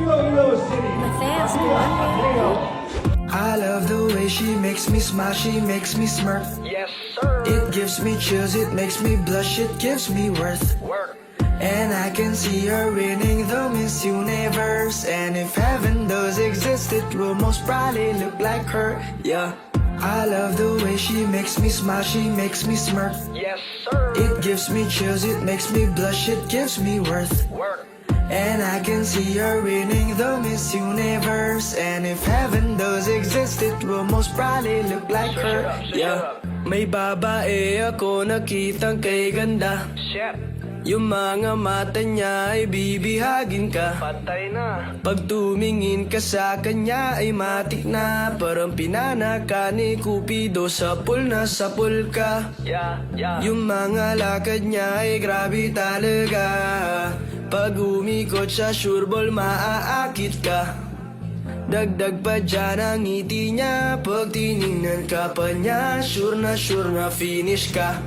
Iloilo City. Matthias I love the way she makes me smile, she makes me smirk. Yes, sir. It gives me chills, it makes me blush, it gives me worth. Work. And I can see her winning the Miss Universe. And if heaven does exist, it will most probably look like her, yeah. I love the way she makes me smile, she makes me smirk. Yes, sir. It gives me chills, it makes me blush, it gives me worth. Work. And I can see her winning the Miss Universe. And if heaven does exist, it will most probably look like her, yeah. May babae ako nakitang kay ganda. Shit. Yung mga mata niya ay bibihagin ka. Patay na. Pag tumingin ka sa kanya ay matik na. Parang pinanaka ni Cupido, sapul na sapul ka. Yeah, yeah. Yung mga lakad niya ay grabe talaga. Pag umikot sa sureball maaakit ka. Dagdag pa dyan ang ngiti niya. Pag tinignan ka pa niya, sure na finish ka.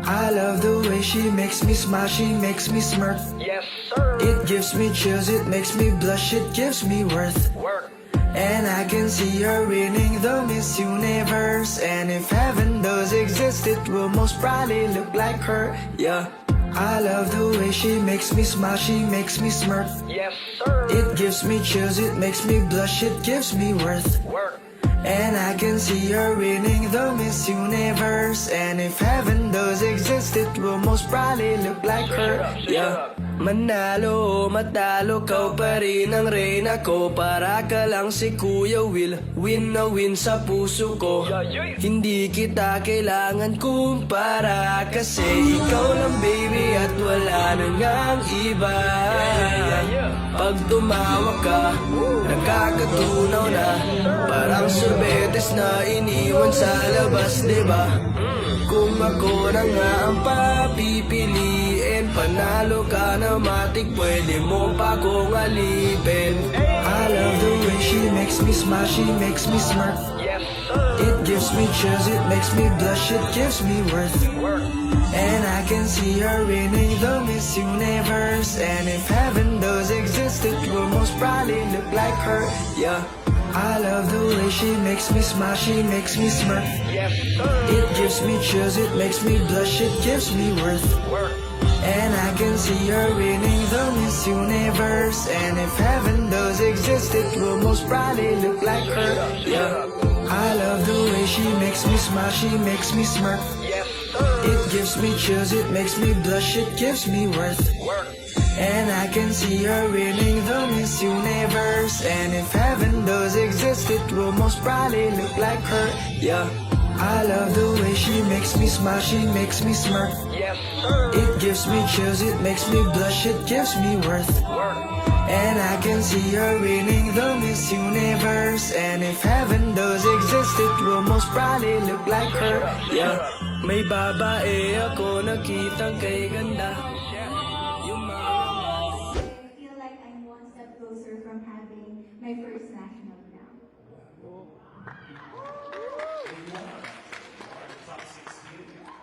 I love the way she makes me smile, she makes me smirk. Yes, sir. It gives me chills, it makes me blush, it gives me worth. Work. And I can see her winning the Miss Universe. And if heaven does exist, it will most probably look like her, yeah. I love the way she makes me smile, she makes me smirk. Yes, sir. It gives me chills, it makes me blush, it gives me worth. Work. And I can see her winning the Miss Universe. And if heaven does exist, it will most probably look like her, yeah. Manalo o matalo, kau pa rin ang reyna ko. Para ka lang si Kuya Will, win na win sa puso ko. Hindi kita kailangan kumpara, kasi ikaw lang baby at wala nang ang iba. Pag tumawa ka, nakakatunaw na. Parang sorbetes na iniwan sa labas, diba? Kung ako na nga ang papipiliin, panalo ka na matik, pwede mo pa kong alipin. I love the way she makes me smile, she makes me smirk. Yes, sir. It gives me chills, it makes me blush, it gives me worth. Work. And I can see her winning the Miss Universe. And if heaven does exist, it will most probably look like her, yeah. I love the way she makes me smile, she makes me smirk. Yes, sir. It gives me chills, it makes me blush, it gives me worth. Work. And I can see her winning the Miss Universe. And if heaven does exist, it will most probably look like her, yeah. I love the way she makes me smile, she makes me smirk. Yes, sir. It gives me chills, it makes me blush, it gives me worth. Work. And I can see her winning the Miss Universe. And if heaven does exist, it will most probably look like her, yeah. I love the way she makes me smile, she makes me smirk. Yes, sir. It gives me chills, it makes me blush, it gives me worth. Work. And I can see her winning the Miss Universe. And if heaven does exist, it will most probably look like her, yeah. May babae ako nakitang kay ganda. I feel like I'm one step closer from having my first national crown. Top 16.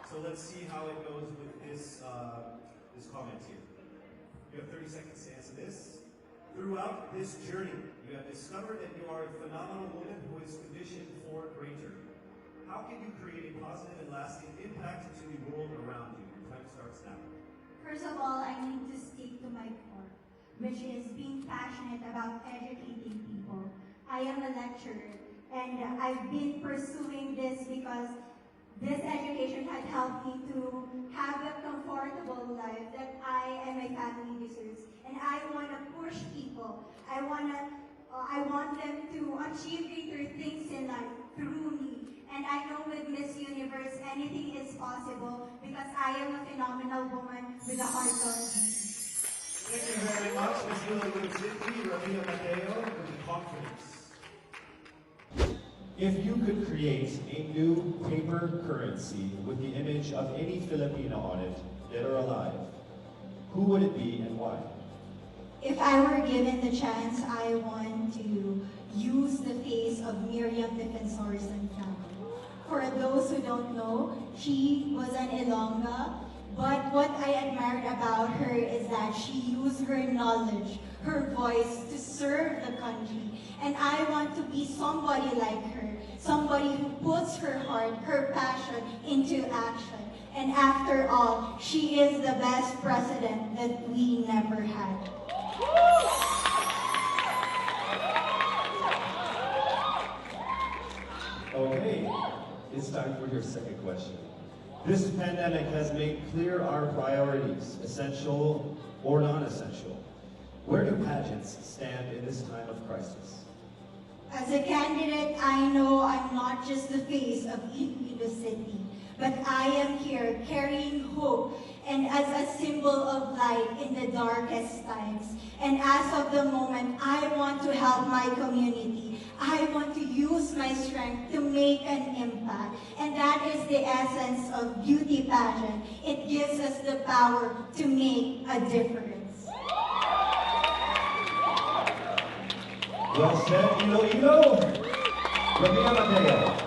So let's see how it goes with this comment here. You have 30 seconds to answer this. Throughout this journey, you have discovered that you are a phenomenal woman who is conditioned for greater. How can you create a positive and lasting impact to the world around you? Time starts now. First of all, I need to stick to my core, which is being passionate about educating people. I am a lecturer, and I've been pursuing this because this education had helped me to have a comfortable life that I and my family deserves. And I want to push people. I want them to achieve greater things in life through me. And I know with Miss Universe, anything is possible because I am a phenomenal woman with a heart of Thank you very much, Ms. Iloilo City, Rabia Mateo, with confidence. If you could create a new paper currency with the image of any Filipino on it, dead or alive, who would it be and why? If I were given the chance, I want to use the face of Miriam Defensor Santiago. For those who don't know, she was an Ilongga But what I admired about her is that she used her knowledge, her voice to serve the country. And I want to be somebody like her, somebody who puts her heart, her passion into action. And after all, she is the best president that we never had. Okay, it's time for your second question. This pandemic has made clear our priorities, essential or non-essential. Where do pageants stand in this time of crisis? As a candidate, I know I'm not just the face of Iloilo City, but I am here carrying hope and as a symbol of light in the darkest times. And as of the moment, I want to help my community. I want to use my strength to make an impact. And that is the essence of beauty pageant. It gives us the power to make a difference. Well said, Iloilo. Rabia Mateo.